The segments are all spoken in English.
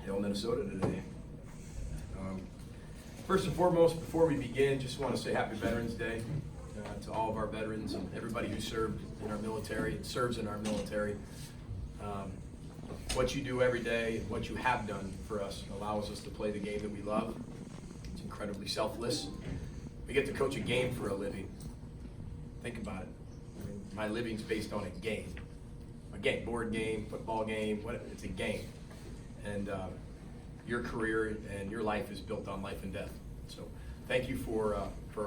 Hail Minnesota today. First and foremost, before we begin, just want to say Happy Veterans Day to all of our veterans and everybody who served in our military and serves in our military. What you do every day, what you have done for us, allows us to play the game that we love. It's incredibly selfless. We get to coach a game for a living. Think about it. I mean, my living's based on a game, board game, football game. It's a game, and your career and your life is built on life and death. So, thank you for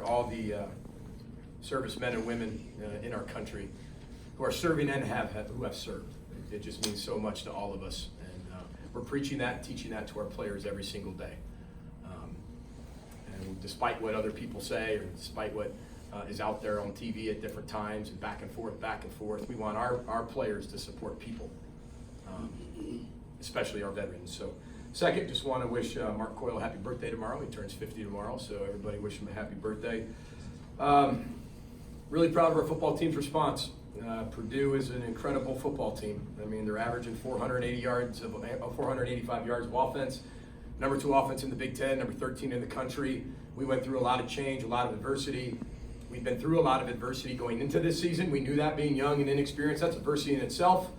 all the servicemen and women in our country who are serving and who have served. It just means so much to all of us, and we're preaching that, and teaching that to our players every single day. And despite what other people say, or despite what is out there on TV at different times, and back and forth, we want our players to support people, especially our veterans. So, second, just want to wish Mark Coyle a happy birthday tomorrow. He turns 50 tomorrow, so everybody wish him a happy birthday. Really proud of our football team's response. Purdue is an incredible football team. I mean, they're averaging 485 yards of offense. Number 2 offense in the Big Ten, number 13 in the country. We went through a lot of change, a lot of adversity. We've been through a lot of adversity going into this season. We knew that, being young and inexperienced, that's adversity in itself.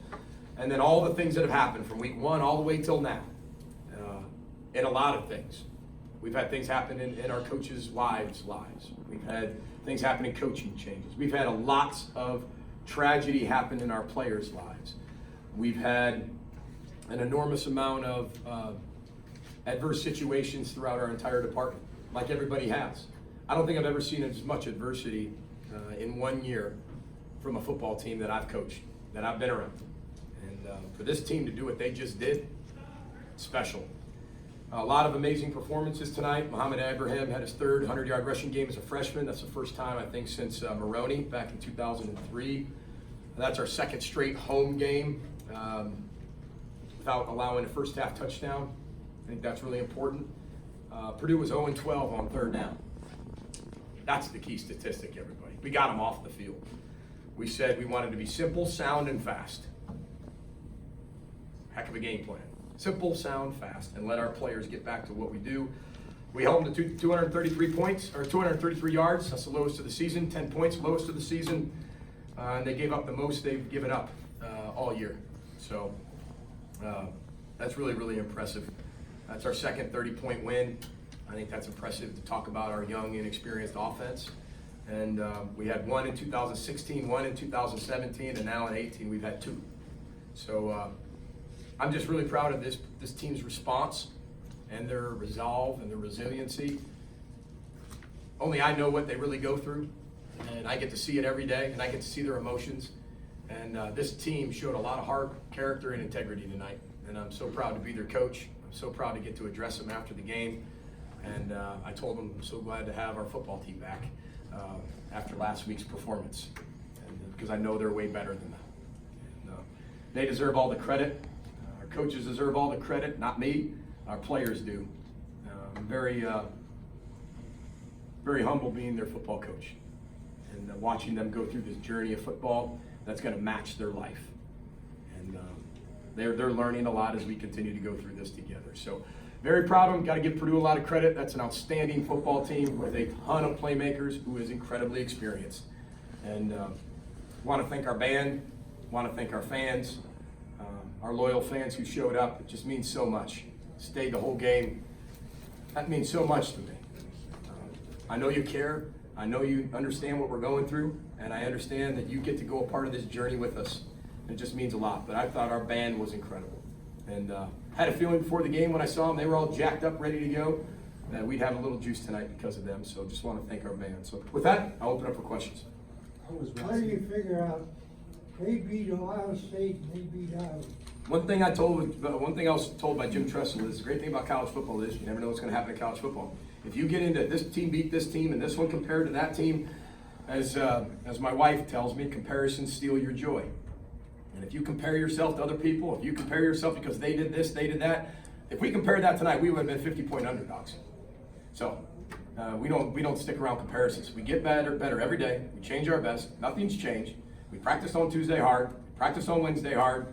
And then all the things that have happened from week 1 all the way till now. And a lot of things. We've had things happen in our coaches' lives. We've had things happen in coaching changes. We've had lots of tragedy happen in our players' lives. We've had an enormous amount of adverse situations throughout our entire department, like everybody has. I don't think I've ever seen as much adversity in 1 year from a football team that I've coached, that I've been around. And for this team to do what they just did, special. A lot of amazing performances tonight. Mohamed Abraham had his 3rd 100-yard rushing game as a freshman. That's the first time, I think, since Maroney back in 2003. That's our 2nd straight home game without allowing a first half touchdown. I think that's really important. Purdue was 0-12 on 3rd down. That's the key statistic, everybody. We got them off the field. We said we wanted to be simple, sound, and fast. Heck of a game plan. Simple, sound, fast, and let our players get back to what we do. We held them to 233 points, or 233 yards. That's the lowest of the season. 10 points, lowest of the season. And they gave up the most they've given up all year. So that's really, really impressive. That's our 2nd 30-point win. I think that's impressive to talk about our young, inexperienced offense. And we had 1 in 2016, 1 in 2017, and now in 18 we've had 2. So I'm just really proud of this team's response and their resolve and their resiliency. Only I know what they really go through, and I get to see it every day, and I get to see their emotions. And this team showed a lot of heart, character, and integrity tonight. And I'm so proud to be their coach. I'm so proud to get to address them after the game. And I told them I'm so glad to have our football team back after last week's performance, and because I know they're way better than that. And, they deserve all the credit. Our coaches deserve all the credit, not me. Our players do. I'm very humble being their football coach, and watching them go through this journey of football that's going to match their life. And they're learning a lot as we continue to go through this together. So very proud of them. Got to give Purdue a lot of credit. That's an outstanding football team with a ton of playmakers who is incredibly experienced. And want to thank our band, want to thank our fans, our loyal fans who showed up. It just means so much. Stayed the whole game. That means so much to me. I know you care. I know you understand what we're going through, and I understand that you get to go a part of this journey with us. It just means a lot. But I thought our band was incredible, and had a feeling before the game when I saw them, they were all jacked up, ready to go, that we'd have a little juice tonight because of them. So just want to thank our band. So with that, I'll open up for questions. How do you figure out they beat Ohio State and they beat Iowa? One thing I was told by Jim Tressel is the great thing about college football is you never know what's going to happen in college football. If you get into this team beat this team and this one compared to that team, as my wife tells me, comparisons steal your joy. And if you compare yourself to other people, if you compare yourself because they did this, they did that, if we compared that tonight, we would have been 50-point underdogs. So we don't stick around comparisons. We get better every day. We change our best. Nothing's changed. We practiced on Tuesday hard. Practiced on Wednesday hard.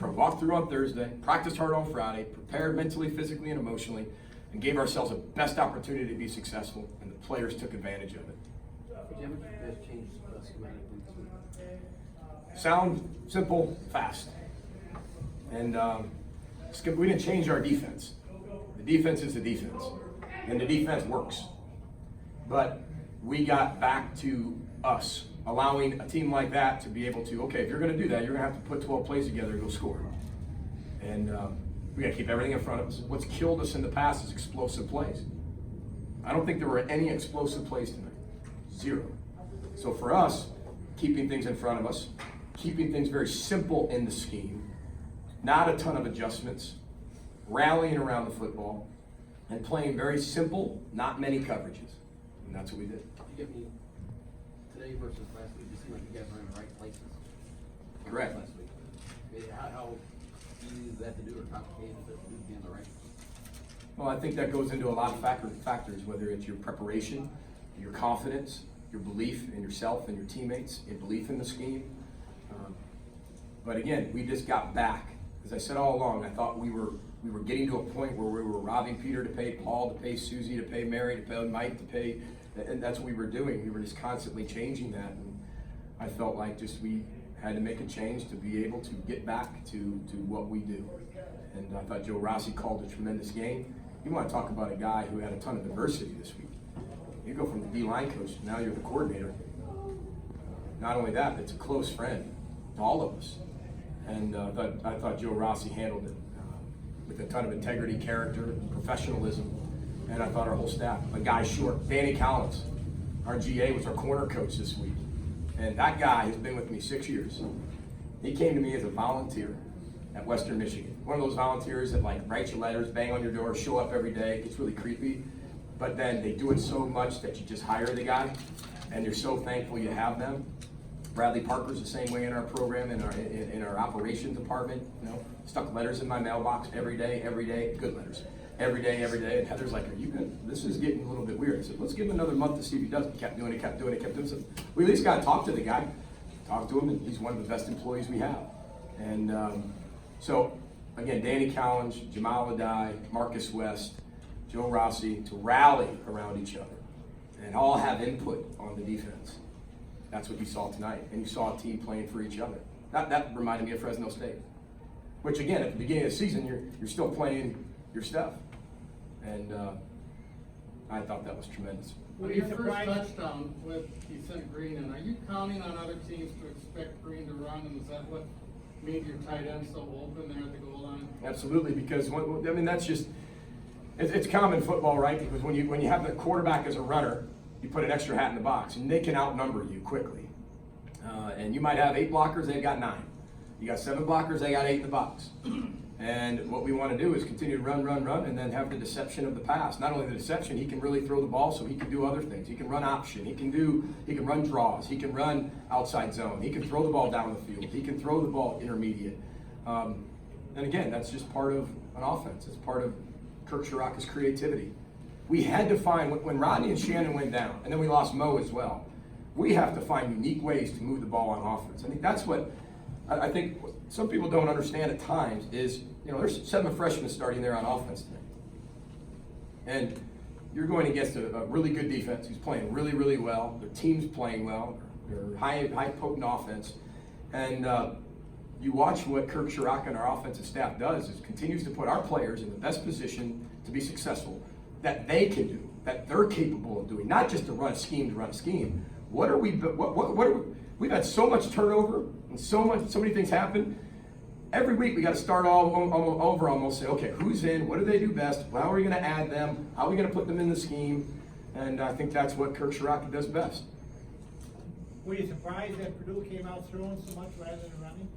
walked through on Thursday, practiced hard on Friday, prepared mentally, physically, and emotionally, and gave ourselves the best opportunity to be successful, and the players took advantage of it. Jim, what you guys changed schematically this week? Sound, simple, fast. And we didn't change our defense. The defense is the defense, and the defense works. But we got back to us, allowing a team like that to be able to, okay, if you're going to do that, you're going to have to put 12 plays together and go score. And we got to keep everything in front of us. What's killed us in the past is explosive plays. I don't think there were any explosive plays tonight. Zero. So for us, keeping things in front of us, keeping things very simple in the scheme, not a ton of adjustments, rallying around the football, and playing very simple, not many coverages. And that's what we did. You get me today versus last week, it seemed like you guys were in the right places. Correct. Last week. How easy is that to do or complicated is it to be in the right? Well, I think that goes into a lot of factors, whether it's your preparation, your confidence, your belief in yourself and your teammates, your belief in the scheme. But again, we just got back. As I said all along, I thought we were getting to a point where we were robbing Peter to pay Paul, to pay Susie, to pay Mary, to pay Mike, to pay, and that's what we were doing. We were just constantly changing that, and I felt like just we had to make a change to be able to get back to what we do. And I thought Joe Rossi called a tremendous game. You want to talk about a guy who had a ton of diversity this week. You go from the D-line coach, now you're the coordinator. Not only that, but it's a close friend to all of us. And I thought Joe Rossi handled it with a ton of integrity, character, professionalism, and I thought our whole staff, a guy short, Danny Collins, our GA, was our corner coach this week. And that guy has been with me 6 years. He came to me as a volunteer at Western Michigan. One of those volunteers that like write you letters, bang on your door, show up every day. It's really creepy. But then they do it so much that you just hire the guy, and you're so thankful you have them. Bradley Parker's the same way in our program, in our operations department. You know, stuck letters in my mailbox every day, good letters, every day. And Heather's like, "Are you good? This is getting a little bit weird." I said, "Let's give him another month to see if he does." He kept doing it. So we at least got to talk to the guy, talk to him, and he's one of the best employees we have. And so again, Danny Collins, Jamal Adai, Marcus West, Joe Rossi, to rally around each other and all have input on the defense. That's what you saw tonight, and you saw a team playing for each other. That reminded me of Fresno State, which again, at the beginning of the season, you're still playing your stuff, and I thought that was tremendous. With your first touchdown with you sent Green in, are you counting on other teams to expect Green to run, and is that what made your tight end so open there at the goal line? Absolutely, because that's just it's common football, right? Because when you have the quarterback as a runner, you put an extra hat in the box, and they can outnumber you quickly. And you might have 8 blockers, they've got 9. You got 7 blockers, they got 8 in the box. And what we want to do is continue to run, and then have the deception of the pass. Not only the deception, he can really throw the ball, so he can do other things. He can run option, he can run draws, he can run outside zone, he can throw the ball down the field, he can throw the ball intermediate. And again, that's just part of an offense. It's part of Kirk Shiraka's creativity. We had to find, when Rodney and Shannon went down, and then we lost Mo as well, we have to find unique ways to move the ball on offense. I think that's what I think some people don't understand at times is, there's 7 freshmen starting there on offense today. And you're going against a really good defense who's playing really, really well. Their team's playing well. They're high potent offense. And you watch what Kirk Shiraka and our offensive staff does is continues to put our players in the best position to be successful that they can do, that they're capable of doing, not just to run a scheme. What are we? We've had so much turnover and so many things happen. Every week we got to start all over almost. Say, okay, who's in? What do they do best? How are we going to add them? How are we going to put them in the scheme? And I think that's what Kirk Shiraka does best. Were you surprised that Purdue came out throwing so much rather than running?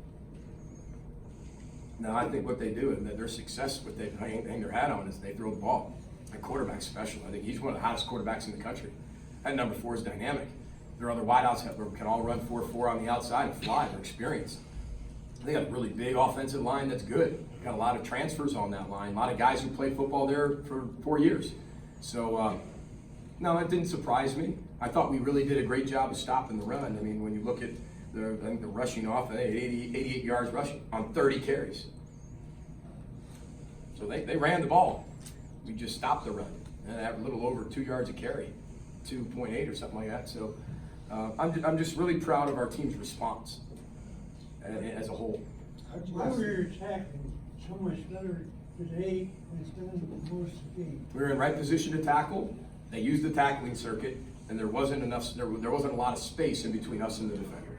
No, I think what they do and their success, what they hang their hat on, is they throw the ball. Their quarterback's special. I think he's one of the hottest quarterbacks in the country. And number 4 is dynamic. Their other wideouts can all run 4-4 on the outside and fly. They're experienced. They got a really big offensive line that's good. Got a lot of transfers on that line. A lot of guys who played football there for 4 years. So, no, it didn't surprise me. I thought we really did a great job of stopping the run. I mean, when you look at I think they're rushing off, 88 yards rushing on 30 carries. So they ran the ball. We just stopped the run. And they have a little over 2 yards a carry, 2.8 or something like that. So I'm just really proud of our team's response as a whole. Why were your tackling so much better today instead of most of the game? We were in right position to tackle. They used the tackling circuit, and there wasn't a lot of space in between us and the defender.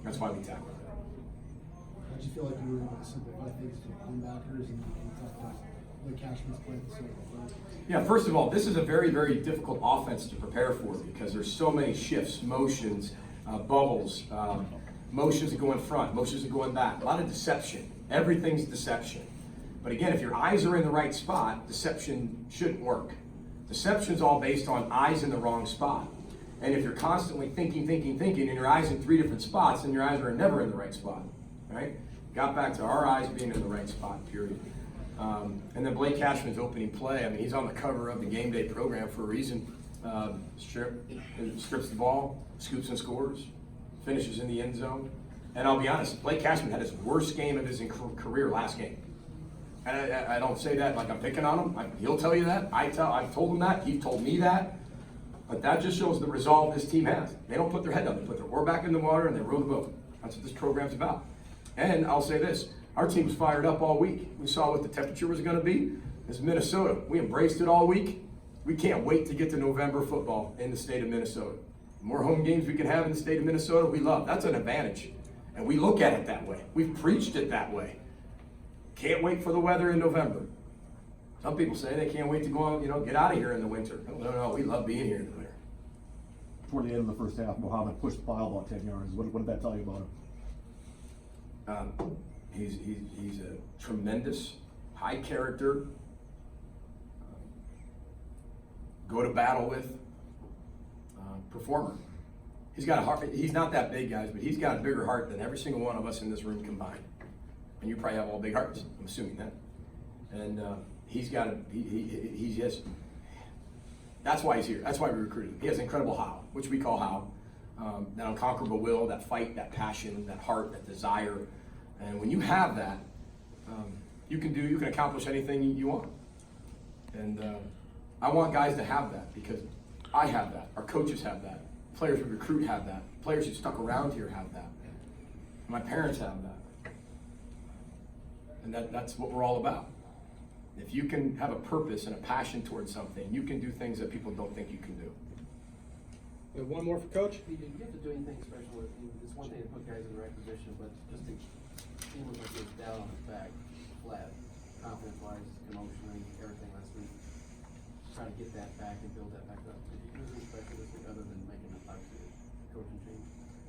That's why we tackled. How'd you feel like you were able to simplify things to linebackers and talk about the Cashman's play at the center? Yeah, first of all, this is a very, very difficult offense to prepare for because there's so many shifts, motions, bubbles, motions that go in front, motions that go in back, a lot of deception. Everything's deception. But again, if your eyes are in the right spot, deception shouldn't work. Deception's all based on eyes in the wrong spot. And if you're constantly thinking, and your eyes in 3 different spots, then your eyes are never in the right spot, right? Got back to our eyes being in the right spot, period. And then Blake Cashman's opening play, I mean, he's on the cover of the game day program for a reason. Strips the ball, scoops and scores, finishes in the end zone. And I'll be honest, Blake Cashman had his worst game of his career last game. And I don't say that like I'm picking on him. He'll tell you that. I've told him that. He told me that. But that just shows the resolve this team has. They don't put their head down. They put their oar back in the water and they row the boat. That's what this program's about. And I'll say this. Our team was fired up all week. We saw what the temperature was going to be. This is Minnesota. We embraced it all week. We can't wait to get to November football in the state of Minnesota. The more home games we can have in the state of Minnesota, we love. That's an advantage. And we look at it that way. We've preached it that way. Can't wait for the weather in November. Some people say they can't wait to go on, get out of here in the winter. No, we love being here in the winter. Toward the end of the first half, Mohammed pushed the pile about 10 yards. What did that tell you about him? He's a tremendous, high character, go to battle with performer. He's got a heart. He's not that big, guys, but he's got a bigger heart than every single one of us in this room combined. And you probably have all big hearts. I'm assuming that. And he's got he's just. That's why he's here. That's why we recruited him. He has incredible how, which we call how. That unconquerable will, that fight, that passion, that heart, that desire. And when you have that, you can accomplish anything you want. And I want guys to have that because I have that. Our coaches have that. Players we recruit have that. Players who stuck around here have that. My parents have that. And that's what we're all about. If you can have a purpose and a passion towards something, you can do things that people don't think you can do. We have one more for Coach. You have to do anything special. It's one thing to put guys in the right position, but just to he looked like he was down on his back, flat, confidence-wise, emotionally, everything last week. Trying to get that back and build that back up. Did you do anything special this week other than making a coaching change?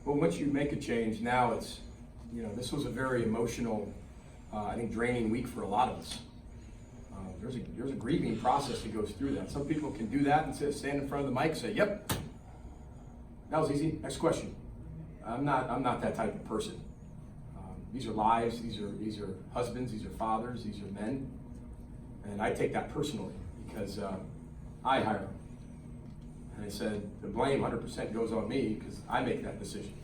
Well, once you make a change, now it's, this was a very emotional, I think, draining week for a lot of us. There's a grieving process that goes through that. Some people can do that and stand in front of the mic and say, "Yep, that was easy. Next question." I'm not that type of person. These are lives. These are husbands. These are fathers. These are men, and I take that personally because I hire them. And I said the blame 100% goes on me because I make that decision.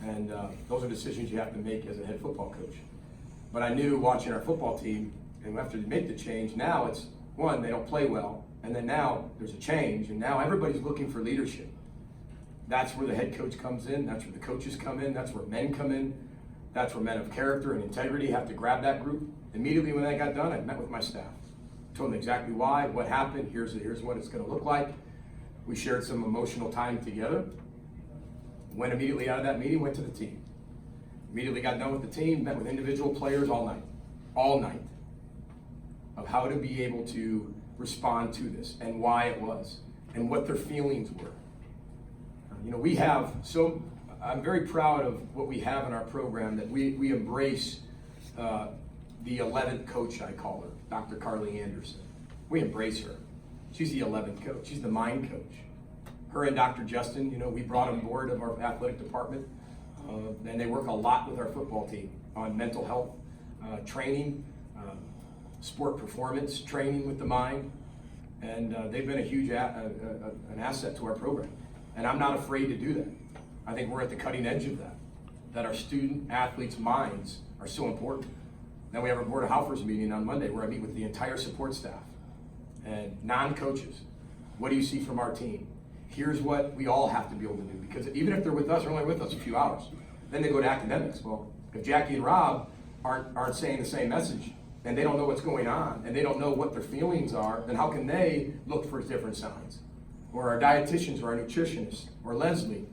And those are decisions you have to make as a head football coach. But I knew watching our football team, and after they make the change, now it's, one, they don't play well, and then now there's a change, and now everybody's looking for leadership. That's where the head coach comes in, that's where the coaches come in, that's where men come in, that's where men of character and integrity have to grab that group. Immediately when that got done, I met with my staff. Told them exactly why, what happened, here's what it's gonna look like. We shared some emotional time together. Went immediately out of that meeting, went to the team. Immediately got done with the team, met with individual players all night, of how to be able to respond to this and why it was and what their feelings were. I'm very proud of what we have in our program, that we embrace the 11th coach, I call her, Dr. Carly Anderson. We embrace her. She's the 11th coach. She's the mind coach. Her and Dr. Justin, we brought on board of our athletic department, and they work a lot with our football team on mental health training, sport performance training with the mind, and they've been a huge an asset to our program. And I'm not afraid to do that. I think we're at the cutting edge of that our student athletes' minds are so important. Then we have our Board of Houfers meeting on Monday where I meet with the entire support staff and non-coaches. What do you see from our team? Here's what we all have to be able to do, because even if they're with us, they're only with us a few hours. Then they go to academics. Well, if Jackie and Rob aren't saying the same message, and they don't know what's going on, and they don't know what their feelings are, then how can they look for different signs? Or our dietitians, or our nutritionists, or Leslie,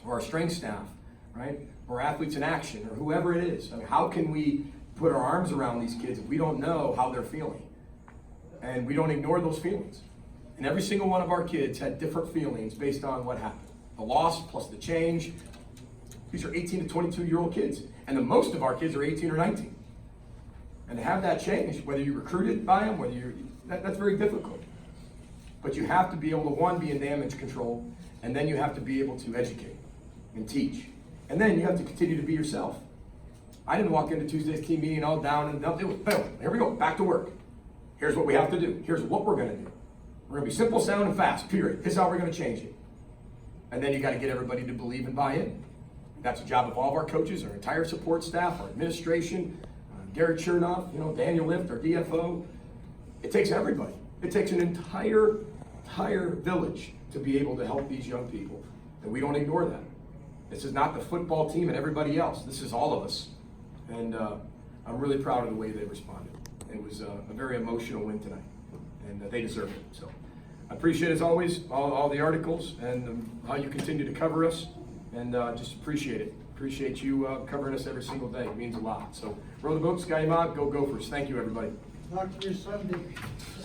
or our strength staff, right? Or athletes in action, or whoever it is. I mean, how can we put our arms around these kids if we don't know how they're feeling? And we don't ignore those feelings. And every single one of our kids had different feelings based on what happened. The loss plus the change. These are 18 to 22-year-old kids. And the most of our kids are 18 or 19. And to have that change, whether you recruited by them, that's very difficult. But you have to be able to, one, be in damage control, and then you have to be able to educate and teach. And then you have to continue to be yourself. I didn't walk into Tuesday's team meeting all down and it was boom, here we go, back to work. Here's what we have to do. Here's what we're gonna do. We're gonna be simple, sound, and fast, period. This is how we're gonna change it. And then you gotta get everybody to believe and buy in. That's the job of all of our coaches, our entire support staff, our administration, Garrett Chernoff, Daniel Lift, our DFO. It takes everybody. It takes an entire village to be able to help these young people. And we don't ignore that. This is not the football team and everybody else. This is all of us. And I'm really proud of the way they responded. It was a very emotional win tonight, and they deserve it. So I appreciate, as always, all the articles and how you continue to cover us, and just appreciate it. Appreciate you covering us every single day. It means a lot. So row the boat, Sky Mott, go Gophers. Thank you, everybody. Talk to you Sunday.